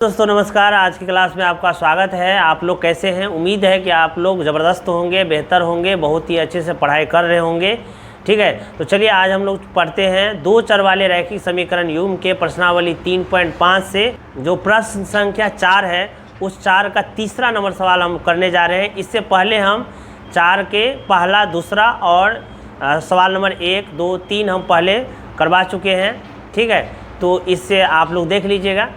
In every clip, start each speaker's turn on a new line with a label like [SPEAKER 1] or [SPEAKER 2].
[SPEAKER 1] दोस्तों नमस्कार। आज की क्लास में आपका स्वागत है। आप लोग कैसे हैं? उम्मीद है कि आप लोग ज़बरदस्त होंगे, बेहतर होंगे, बहुत ही अच्छे से पढ़ाई कर रहे होंगे। ठीक है, तो चलिए आज हम लोग पढ़ते हैं दो चर वाले रैखिक समीकरण युग्म के प्रश्नावली 3.5 से जो प्रश्न संख्या 4 है उस 4 का तीसरा नंबर सवाल हम करने जा रहे हैं। इससे पहले हम 4 के पहला, दूसरा और सवाल नंबर 1, 2, 3 हम पहले करवा चुके हैं। ठीक है, तो इससे आप लोग देख लीजिएगा।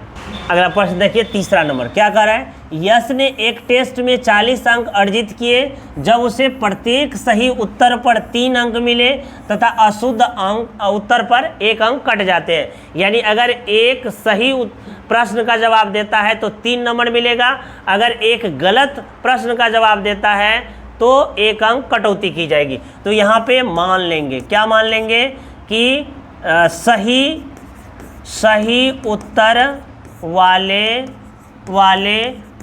[SPEAKER 1] अगला प्रश्न देखिए, तीसरा नंबर क्या कर रहा है। यश ने एक टेस्ट में 40 अंक अर्जित किए जब उसे प्रत्येक सही उत्तर पर 3 अंक मिले तथा अशुद्ध अंक उत्तर पर 1 अंक कट जाते हैं। यानी अगर एक सही प्रश्न का जवाब देता है तो 3 नंबर मिलेगा, अगर एक गलत प्रश्न का जवाब देता है तो 1 अंक कटौती की जाएगी। तो यहाँ पे मान लेंगे, क्या मान लेंगे कि सही उत्तर वाले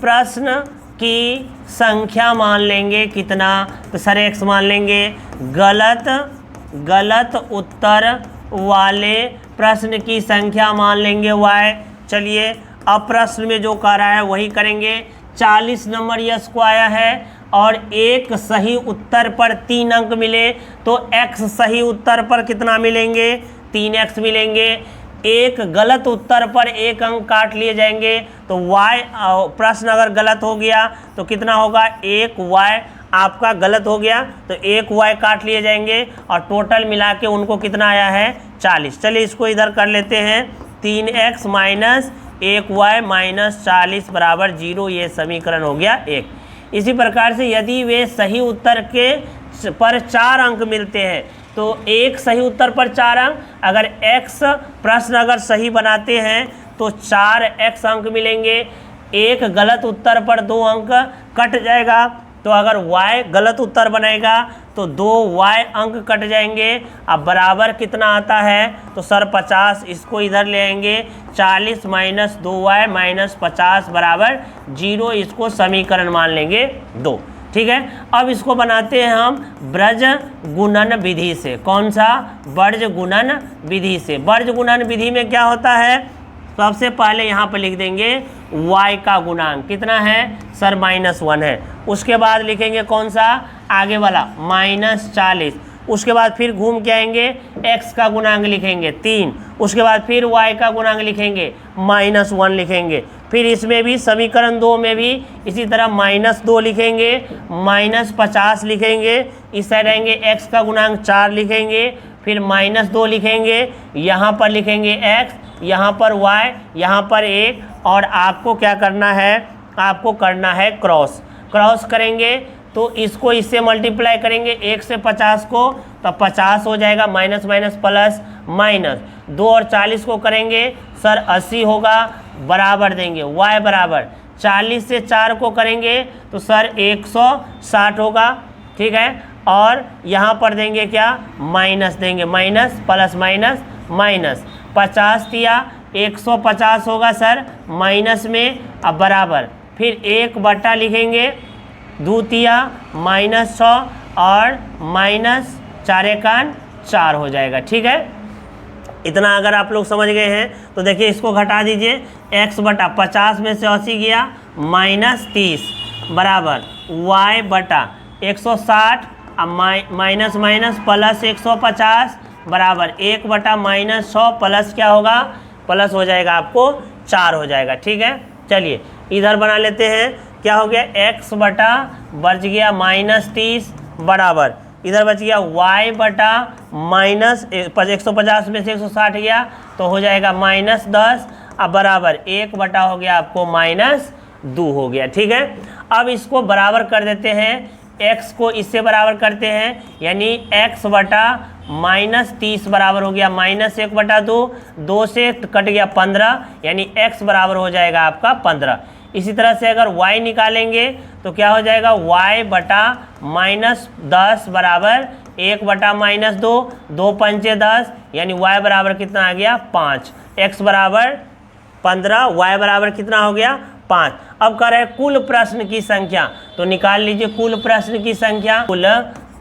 [SPEAKER 1] प्रश्न की संख्या मान लेंगे कितना, तो सर x मान लेंगे। गलत उत्तर वाले प्रश्न की संख्या मान लेंगे y। चलिए अब प्रश्न में जो कह रहा है वही करेंगे। 40 नंबर यश को आया है और एक सही उत्तर पर 3 अंक मिले तो x सही उत्तर पर कितना मिलेंगे, 3x मिलेंगे। एक गलत उत्तर पर 1 अंक काट लिए जाएंगे तो y प्रश्न अगर गलत हो गया तो कितना होगा, 1y आपका गलत हो गया तो 1y काट लिए जाएंगे और टोटल मिला के उनको कितना आया है, 40। चलिए इसको इधर कर लेते हैं। 3x माइनस 1y माइनस 40 बराबर 0। ये समीकरण हो गया 1। इसी प्रकार से यदि वे सही उत्तर के पर 4 अंक मिलते हैं तो एक सही उत्तर पर 4 अंक, अगर x प्रश्न अगर सही बनाते हैं तो 4x अंक मिलेंगे। एक गलत उत्तर पर 2 अंक कट जाएगा, तो अगर y गलत उत्तर बनेगा तो 2y अंक कट जाएंगे। अब बराबर कितना आता है, तो सर 50, इसको इधर ले आएंगे। 40 माइनस 2y माइनस 50 बराबर 0। इसको समीकरण मान लेंगे 2। ठीक है, अब इसको बनाते हैं हम ब्रज गुणन विधि से। कौन सा, वर्ज गुणन विधि से। वर्ज गुणन विधि में क्या होता है, सबसे पहले यहाँ पर लिख देंगे y का गुणांक कितना है, सर -1 है। उसके बाद लिखेंगे कौन सा, आगे वाला -40। उसके बाद फिर घूम के आएंगे, x का गुणांक लिखेंगे 3। उसके बाद फिर y का गुणांक लिखेंगे -1 लिखेंगे। फिर इसमें भी समीकरण 2 में भी इसी तरह -2 लिखेंगे, -50 लिखेंगे। इस साइड आएंगे x का गुणांक 4 लिखेंगे, फिर -2 लिखेंगे, यहाँ पर लिखेंगे x, यहाँ पर y, यहाँ पर 1। और आपको क्या करना है, आपको करना है क्रॉस करेंगे तो इसको इससे मल्टीप्लाई करेंगे 1 से 50 को, तो 50 हो जाएगा, माइनस माइनस प्लस माइनस 2 और 40 को करेंगे सर 80 होगा, बराबर देंगे y बराबर 40 से 4 को करेंगे तो सर 160 होगा। ठीक है, और यहाँ पर देंगे क्या, माइनस देंगे, माइनस प्लस माइनस माइनस 50 दिया 150 होगा सर माइनस में, अब बराबर फिर 1 बटा लिखेंगे, द्वितीया -100 और -4 हो जाएगा। ठीक है, इतना अगर आप लोग समझ गए हैं तो देखिए इसको घटा दीजिए। x बटा 50 में से 80 गया, -30 बराबर y बटा 160, अब माइनस माइनस प्लस 150 बराबर 1 बटा -100 प्लस क्या होगा, प्लस हो जाएगा आपको 4 हो जाएगा। ठीक है, चलिए इधर बना लेते हैं। क्या हो गया, x बटा बच गया -30 बराबर इधर बच गया y बटा -150 में से 160 गया तो हो जाएगा -10, अब बराबर 1 बटा हो गया आपको -2 हो गया। ठीक है, अब इसको बराबर कर देते हैं, x को इससे बराबर करते हैं, यानी x बटा -30 बराबर हो गया -1 बटा 2 से कट गया 15, यानी x बराबर हो जाएगा आपका 15। इसी तरह से अगर y निकालेंगे तो क्या हो जाएगा, y बटा -10 बराबर 1 बटा -2, 2 पंचे 10, यानी y बराबर कितना आ गया, 5। x बराबर 15, y बराबर कितना हो गया, 5। अब कह रहे हैं कुल प्रश्न की संख्या, तो निकाल लीजिए कुल प्रश्न की संख्या, कुल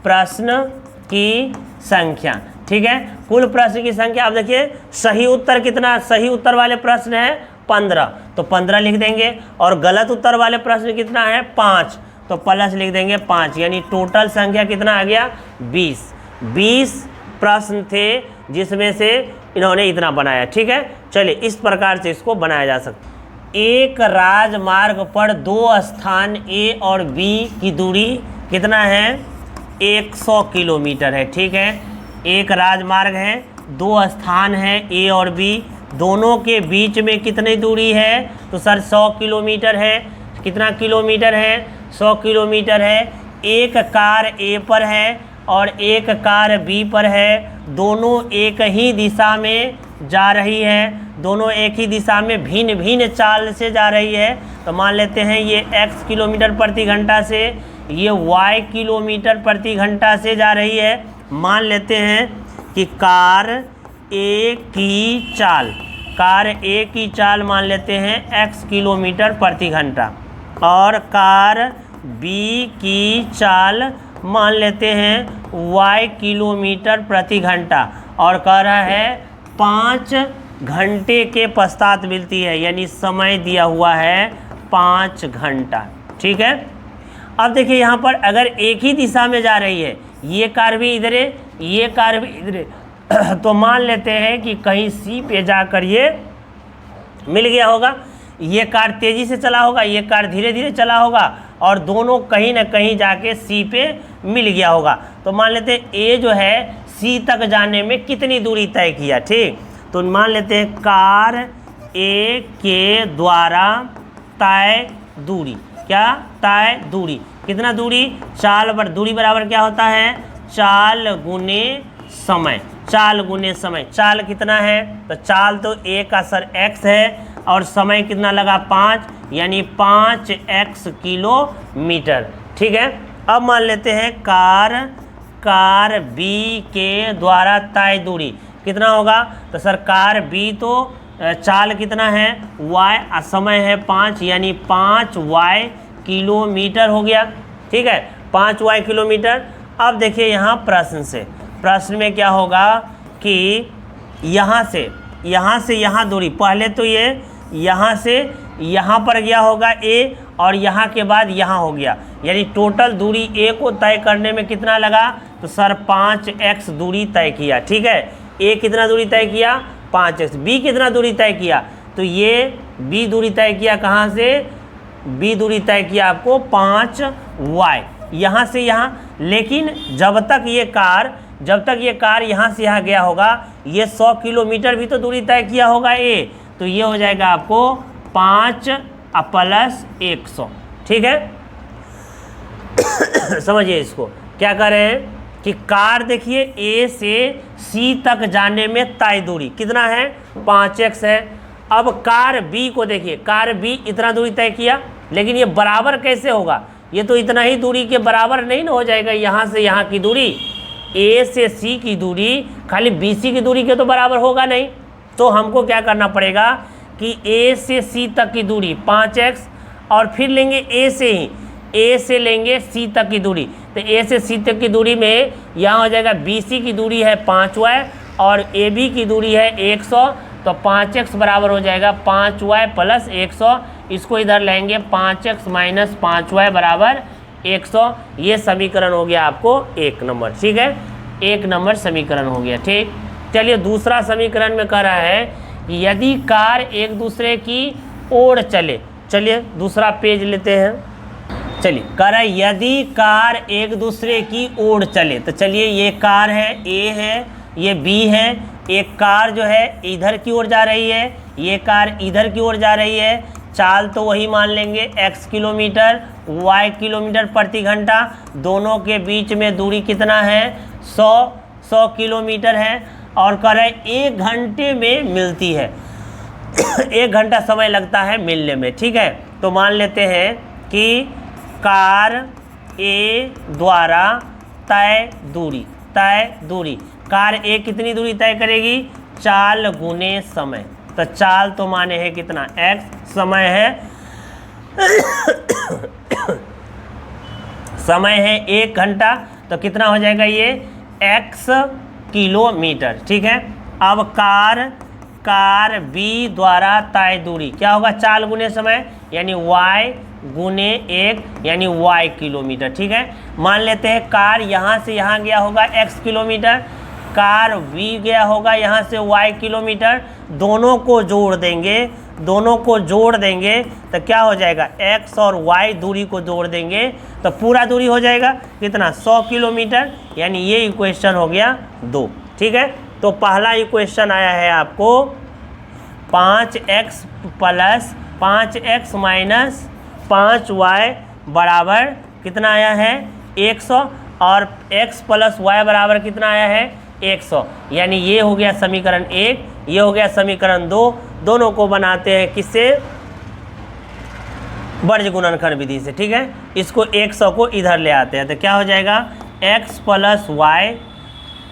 [SPEAKER 1] प्रश्न की संख्या। ठीक है, कुल प्रश्न की संख्या। अब देखिए सही उत्तर कितना, सही उत्तर वाले प्रश्न है 15, तो 15 लिख देंगे। और गलत उत्तर वाले प्रश्न कितना है 5, तो प्लस लिख देंगे 5, यानी टोटल संख्या कितना आ गया 20 प्रश्न थे जिसमें से इन्होंने इतना बनाया। ठीक है, चलिए इस प्रकार से इसको बनाया जा सकता है। एक राजमार्ग पर दो स्थान ए और बी की दूरी कितना है 100 किलोमीटर है। ठीक है, एक राजमार्ग है, दो स्थान है ए और बी, दोनों के बीच में कितनी दूरी है, तो सर 100 किलोमीटर है। कितना किलोमीटर है 100 किलोमीटर है। एक कार ए पर है और एक कार बी पर है, दोनों एक ही दिशा में जा रही है, दोनों एक ही दिशा में भिन्न भिन्न चाल से जा रही है। तो मान लेते हैं ये x किलोमीटर प्रति घंटा से, ये y किलोमीटर प्रति घंटा से जा रही है। मान लेते हैं कि कार ए की चाल मान लेते हैं x किलोमीटर प्रति घंटा, और कार बी की चाल मान लेते हैं y किलोमीटर प्रति घंटा, और कह रहा है 5 घंटे के पश्चात मिलती है, यानी समय दिया हुआ है 5 घंटा। ठीक है, अब देखिए यहाँ पर अगर एक ही दिशा में जा रही है, ये कार भी इधर है, ये कार भी इधर है, तो मान लेते हैं कि कहीं सी पे जाकर ये मिल गया होगा। ये कार तेज़ी से चला होगा, ये कार धीरे धीरे चला होगा, और दोनों कहीं ना कहीं जाके सी पे मिल गया होगा। तो मान लेते हैं ए जो है सी तक जाने में कितनी दूरी तय किया। ठीक, तो मान लेते हैं कार ए के द्वारा तय दूरी, क्या तय दूरी, कितना दूरी, चाल पर दूरी बराबर क्या होता है चाल गुने समय, चाल गुने समय। चाल कितना है, तो चाल तो ए का सर x है, और समय कितना लगा 5, यानी 5x किलोमीटर। ठीक है, अब मान लेते हैं कार बी के द्वारा तय दूरी कितना होगा, तो सर कार बी तो चाल कितना है y, समय है 5, यानी 5y किलोमीटर हो गया। ठीक है, 5y किलोमीटर। अब देखिए यहाँ प्रश्न में क्या होगा कि यहाँ से यहाँ दूरी, पहले तो ये यहाँ से यहाँ पर गया होगा ए, और यहाँ के बाद यहाँ हो गया, यानी टोटल दूरी ए को तय करने में कितना लगा, तो सर 5x दूरी तय किया। ठीक है, ए कितना दूरी तय किया 5x, बी कितना दूरी तय किया, तो ये बी दूरी तय किया कहाँ से, बी दूरी तय किया आपको 5y, यहाँ से यहाँ। लेकिन जब तक ये कार यहाँ से यहाँ गया होगा, ये 100 किलोमीटर भी तो दूरी तय किया होगा ए, तो ये हो जाएगा आपको 5 प्लस 100। ठीक है, समझिए इसको क्या कर रहे हैं कि कार देखिए ए से सी तक जाने में तय दूरी कितना है 5x है। अब कार बी को देखिए, कार बी इतना दूरी तय किया, लेकिन ये बराबर कैसे होगा, ये तो इतना ही दूरी के बराबर नहीं ना हो जाएगा। यहाँ से यहाँ की दूरी, ए से सी की दूरी खाली बी सी की दूरी के तो बराबर होगा नहीं। तो हमको क्या करना पड़ेगा कि ए से सी तक की दूरी 5x, और फिर लेंगे ए से लेंगे सी तक की दूरी, तो ए से सी तक की दूरी में यहाँ हो जाएगा बी सी की दूरी है 5y और ए बी की दूरी है 100, तो 5x बराबर हो जाएगा 5y प्लस 100। इसको इधर लेंगे 5x माइनस 5y बराबर 100। ये समीकरण हो गया आपको 1 नंबर। ठीक है, 1 नंबर समीकरण हो गया। ठीक, चलिए दूसरा समीकरण में कह रहा है कि यदि कार एक दूसरे की ओर चले, चलिए दूसरा पेज लेते हैं। चलिए कह रहा है यदि कार एक दूसरे की ओर चले, तो चलिए ये कार है ए है, ये बी है, एक कार जो है इधर की ओर जा रही है, ये कार इधर की ओर जा रही है। चाल तो वही मान लेंगे x किलोमीटर, y किलोमीटर प्रति घंटा, दोनों के बीच में दूरी कितना है 100 किलोमीटर है, और कह रहे 1 घंटे में मिलती है 1 घंटा समय लगता है मिलने में। ठीक है, तो मान लेते हैं कि कार ए द्वारा तय दूरी, कार ए कितनी दूरी तय करेगी, चाल गुने समय। तो चाल तो माने है कितना x, समय है समय है 1 घंटा, तो कितना हो जाएगा ये x किलोमीटर। ठीक है, अब कार कार बी द्वारा तय दूरी क्या होगा, चाल गुने समय यानी y गुने 1 यानी y किलोमीटर। ठीक है, मान लेते हैं कार यहाँ से यहाँ गया होगा x किलोमीटर, कार v गया होगा यहाँ से y किलोमीटर, दोनों को जोड़ देंगे तो क्या हो जाएगा, x और y दूरी को जोड़ देंगे तो पूरा दूरी हो जाएगा कितना, 100 किलोमीटर, यानी ये इक्वेशन हो गया 2। ठीक है, तो पहला इक्वेशन आया है आपको 5x plus 5x minus 5y बराबर कितना आया है 100, और x प्लस y बराबर कितना आया है 100, यानी ये हो गया समीकरण 1, ये हो गया समीकरण 2। दोनों को बनाते हैं किससे, वर्ज गुणनखंड विधि से। ठीक है, इसको 100 को इधर ले आते हैं तो क्या हो जाएगा, x प्लस वाई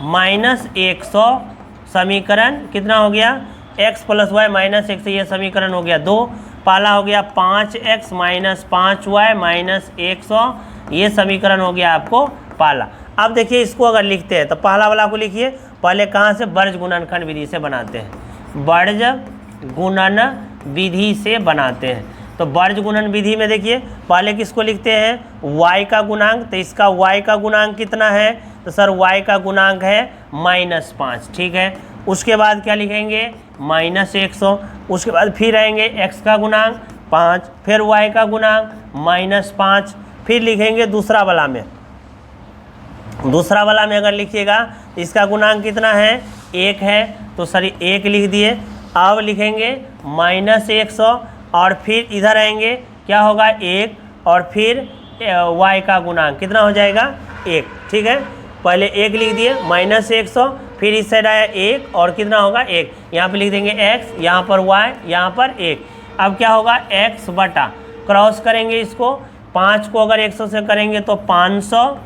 [SPEAKER 1] माइनस 100 समीकरण कितना हो गया, x प्लस वाई माइनस 100, ये समीकरण हो गया 2। पहला हो गया 5x माइनस 5y माइनस 100, ये समीकरण हो गया आपको पहला। अब देखिए इसको अगर लिखते हैं तो पहला वाला को लिखिए, पहले कहाँ से, वर्ज गुणनखंड विधि से बनाते हैं, वर्ज गुणन विधि से बनाते हैं। तो वर्ज गुणन विधि में देखिए पहले किसको लिखते हैं, y का गुणांक, तो इसका y का गुणांक कितना है, तो सर y का गुणांक है -5। ठीक है, उसके बाद क्या लिखेंगे, -100, उसके बाद फिर आएंगे x का गुणांक 5, फिर y का गुणांक -5, फिर लिखेंगे दूसरा वाला में, दूसरा वाला में अगर लिखिएगा इसका गुणांक कितना है, 1 है, तो सर 1 लिख दिए। अब लिखेंगे -100 और फिर इधर आएंगे क्या होगा 1, और फिर y का गुणांक कितना हो जाएगा 1। ठीक है, पहले 1 लिख दिए -100, फिर इस साइड आया 1 और कितना होगा 1, यहाँ पे लिख देंगे x, यहाँ पर y, यहाँ पर 1। अब क्या होगा x बटा, क्रॉस करेंगे इसको, 5 को अगर 100 से करेंगे तो 500,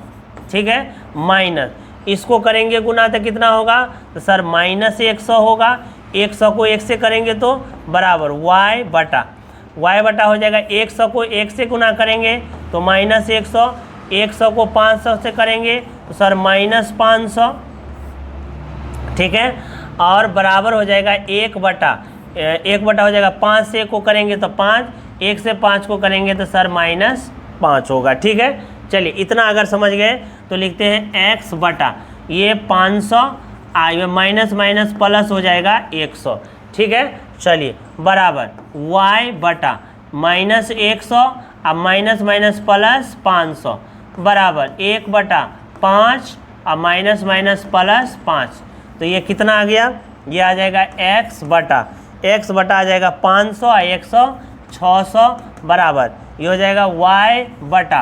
[SPEAKER 1] ठीक है, माइनस इसको करेंगे गुना तो कितना होगा, तो सर -100 होगा, 100 को 1 से करेंगे तो बराबर y बटा हो जाएगा, 100 को 1 से गुना करेंगे तो -100, 100 को 500 से करेंगे तो सर -500। ठीक है, और बराबर हो जाएगा 1 बटा हो जाएगा, 5 से 1 को करेंगे तो 5, 1 से 5 को करेंगे तो सर -5 होगा। ठीक है, चलिए इतना अगर समझ गए तो लिखते हैं x बटा ये 500 माइनस माइनस प्लस हो जाएगा 100। ठीक है, चलिए बराबर y बटा -100 अब माइनस माइनस प्लस 500 बराबर 1 बटा 5 अब माइनस माइनस प्लस 5, तो ये कितना आ गया, ये आ जाएगा x बटा आ जाएगा 500 और 100 600 बराबर ये हो जाएगा y बटा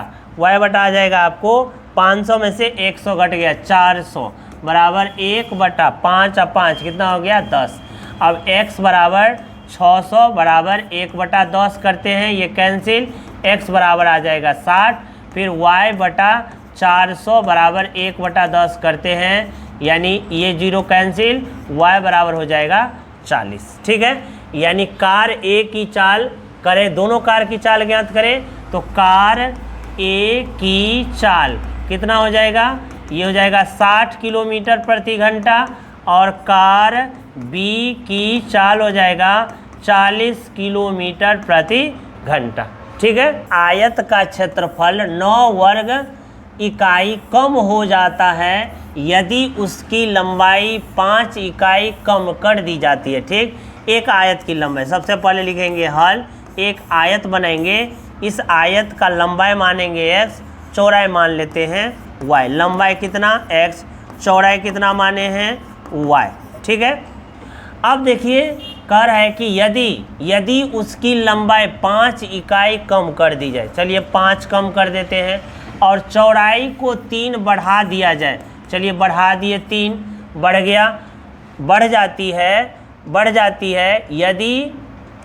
[SPEAKER 1] आ जाएगा आपको 500 में से 100 घट गया 400 बराबर 1 बटा 5 और 5 कितना हो गया 10। अब x बराबर 600 बराबर 1 बटा 10 करते हैं, ये कैंसिल, x बराबर आ जाएगा 60, फिर y बटा 400 बराबर 1 बटा 10 करते हैं, यानी ये 0 कैंसिल, y बराबर हो जाएगा 40। ठीक है, यानी कार A की चाल करें, दोनों कार की चाल ज्ञात करें तो कार A की चाल कितना हो जाएगा, ये हो जाएगा 60 किलोमीटर प्रति घंटा, और कार B की चाल हो जाएगा 40 किलोमीटर प्रति घंटा। ठीक है, आयत का क्षेत्रफल 9 वर्ग इकाई कम हो जाता है यदि उसकी लंबाई 5 इकाई कम कर दी जाती है। ठीक, एक आयत की लंबाई, सबसे पहले लिखेंगे हल, एक आयत बनाएंगे, इस आयत का लंबाई मानेंगे x, चौड़ाई मान लेते हैं y, लंबाई कितना x, चौड़ाई कितना माने हैं y। ठीक है, अब देखिए कह रहा है कि यदि उसकी लंबाई 5 इकाई कम कर दी जाए, चलिए 5 कम कर देते हैं, और चौड़ाई को 3 बढ़ा दिया जाए, चलिए बढ़ा दिए 3,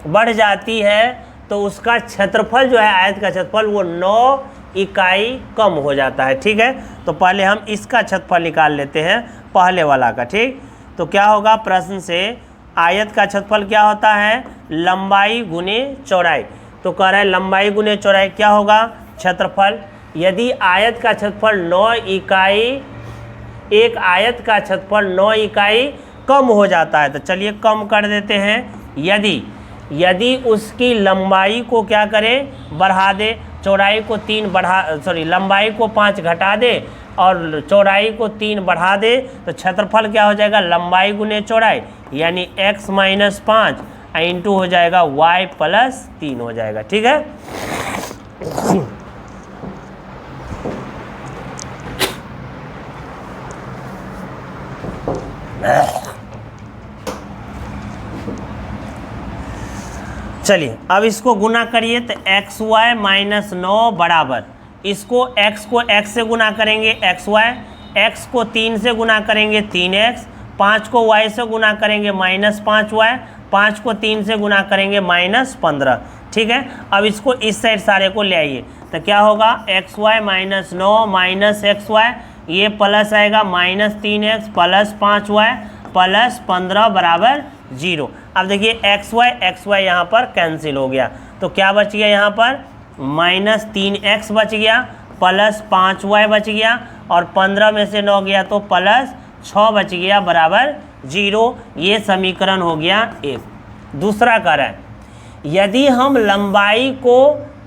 [SPEAKER 1] बढ़ जाती है तो उसका क्षेत्रफल जो है आयत का क्षेत्रफल वो 9 इकाई कम हो जाता है। ठीक है, तो पहले हम इसका क्षेत्रफल निकाल लेते हैं पहले वाला का। ठीक, तो क्या होगा, प्रश्न से आयत का क्षेत्रफल क्या होता है, लंबाई गुने चौड़ाई, तो कह रहा है लंबाई गुने चौड़ाई क्या होगा क्षेत्रफल, यदि आयत का क्षेत्रफल 9 इकाई, एक आयत का क्षेत्रफल 9 इकाई कम हो जाता है। तो चलिए कम कर देते हैं। यदि उसकी लंबाई को क्या करे, बढ़ा दे, चौड़ाई को 3 लंबाई को 5 घटा दे और चौड़ाई को 3 बढ़ा दे, तो क्षेत्रफल क्या हो जाएगा, लंबाई गुने चौड़ाई, यानी x - 5 इंटू हो जाएगा y + 3 हो जाएगा। ठीक है। चलिए अब इसको गुना करिए, तो xy - 9 बराबर, इसको x को x से गुना करेंगे xy, x को 3 से गुना करेंगे 3x, 5 को y से गुना करेंगे -5y, 5 को 3 से गुना करेंगे -15। ठीक है। अब इसको इस साइड सारे को ले आइए, तो क्या होगा, xy - 9 माइनस xy, ये प्लस आएगा -3x + 5y + 15 बराबर 0। अब देखिए xy यहाँ पर कैंसिल हो गया, तो क्या बच गया यहाँ पर, -3x बच गया + 5y बच गया, और 15 में से 9 गया तो +6 बच गया बराबर 0। ये समीकरण हो गया 1। दूसरा कह रहा है, यदि हम लंबाई को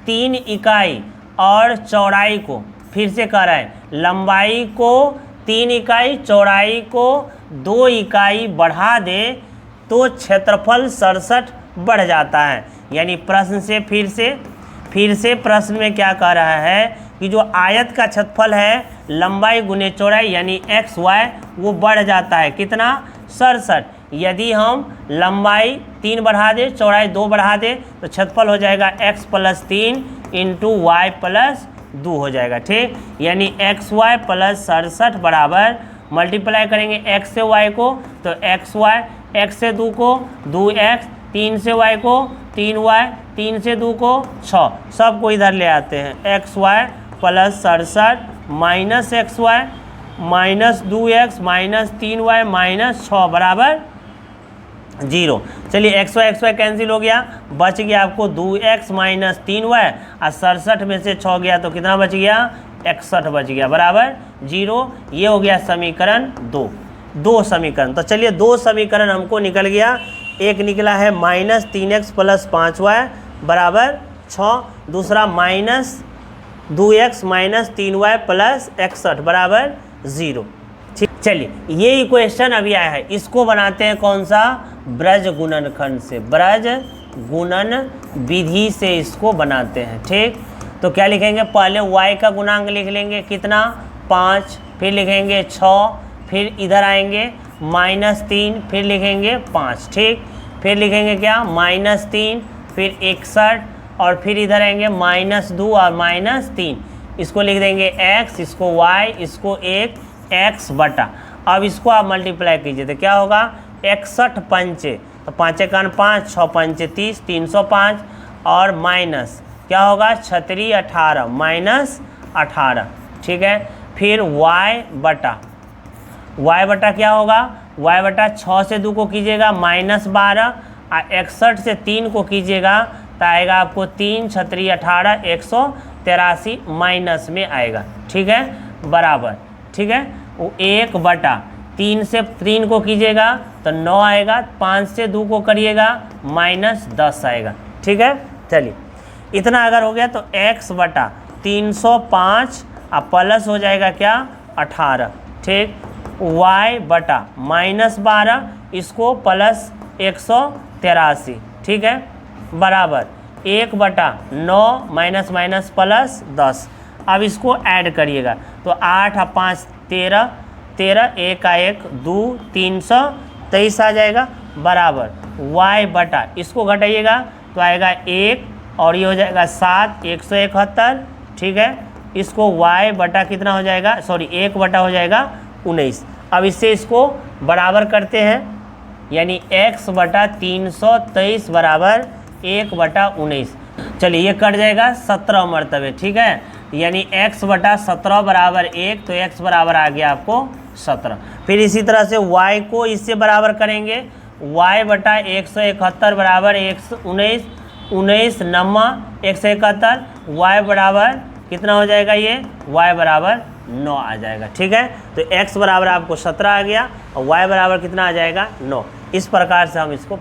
[SPEAKER 1] 3 इकाई और चौड़ाई को, फिर से कह रहा है, लंबाई को 3 इकाई, चौड़ाई को 2 इकाई बढ़ा दे तो क्षेत्रफल 67 बढ़ जाता है। यानी प्रश्न से फिर से प्रश्न में क्या कह रहा है कि जो आयत का क्षेत्रफल है, लंबाई गुने चौड़ाई यानी xy, वो बढ़ जाता है, कितना, 67। यदि हम लंबाई 3 बढ़ा दे, चौड़ाई 2 बढ़ा दे, तो क्षेत्रफल हो जाएगा x + 3 इंटू y + 2 हो जाएगा। ठीक, यानी xy + 67 बराबर, मल्टीप्लाई करेंगे x से y को तो xy, x से 2 को 2x, 3 से y को 3y, 3 से 2 को 6, सबको इधर ले आते हैं, xy + 67 minus xy minus 2x minus 3y minus 6 बराबर 0। चलिए xy कैंसिल हो गया, बच गया आपको 2x - 3y, और 67 में से 6 गया तो कितना बच गया, 61 बच गया बराबर 0। ये हो गया समीकरण 2 समीकरण। तो चलिए 2 समीकरण हमको निकल गया। एक निकला है -3x + 5y बराबर 6, दूसरा -2x - 3y + 61 बराबर 0। ठीक, चलिए ये इक्वेशन अभी आया है, इसको बनाते हैं कौन सा, ब्रज गुणनखंड से, ब्रज गुणन विधि से इसको बनाते हैं। ठीक, तो क्या लिखेंगे, पहले y का गुणांक लिख लेंगे, कितना, 5, फिर लिखेंगे 6, फिर इधर आएंगे -3, फिर लिखेंगे 5। ठीक, फिर लिखेंगे क्या, -3, फिर 61, और फिर इधर आएंगे -2 और -3, इसको लिख देंगे x, इसको y, इसको 1 x बटा। अब इसको आप मल्टीप्लाई कीजिए तो क्या होगा, 61 पंचे, तो 5 × 5, 6 पंचे 30, 305, और माइनस क्या होगा, 36 18 -18। ठीक है, फिर y बटा क्या होगा, y बटा 6 से 2 को कीजिएगा -12, और 61 से 3 को कीजिएगा तो आएगा आपको 3 36 18 183 माइनस में आएगा। ठीक है, बराबर, ठीक है, वो 1 बटा 3 से 3 को कीजिएगा तो 9 आएगा, 5 से 2 को करिएगा -10 आएगा। ठीक है, चलिए इतना अगर हो गया तो x बटा 305 और प्लस हो जाएगा क्या, 18। ठीक, y बटा -12, इसको प्लस 183। ठीक है, बराबर 1 बटा 9 माइनस माइनस प्लस 10। अब इसको ऐड करिएगा तो 8 और 5 13, 13 1 का 1 2 323 आ जाएगा, बराबर y बटा, इसको घटाइएगा तो आएगा 1, और ये हो जाएगा 7 171। ठीक है, इसको y बटा कितना हो जाएगा, सॉरी 1 बटा हो जाएगा 19। अब इससे इसको बराबर करते हैं, यानी x बटा 323 बराबर 1 बटा 19। चलिए ये कट जाएगा 17 मरतबे। ठीक है, यानी x बटा 17 बराबर 1, तो x बराबर आ गया आपको 17। फिर इसी तरह से y को इससे बराबर करेंगे, y बटा 171 बराबर 19, 19 9 171, y बराबर कितना हो जाएगा, ये y बराबर 9 आ जाएगा। ठीक है, तो x बराबर आपको 17 आ गया और y बराबर कितना आ जाएगा 9। इस प्रकार से हम इसको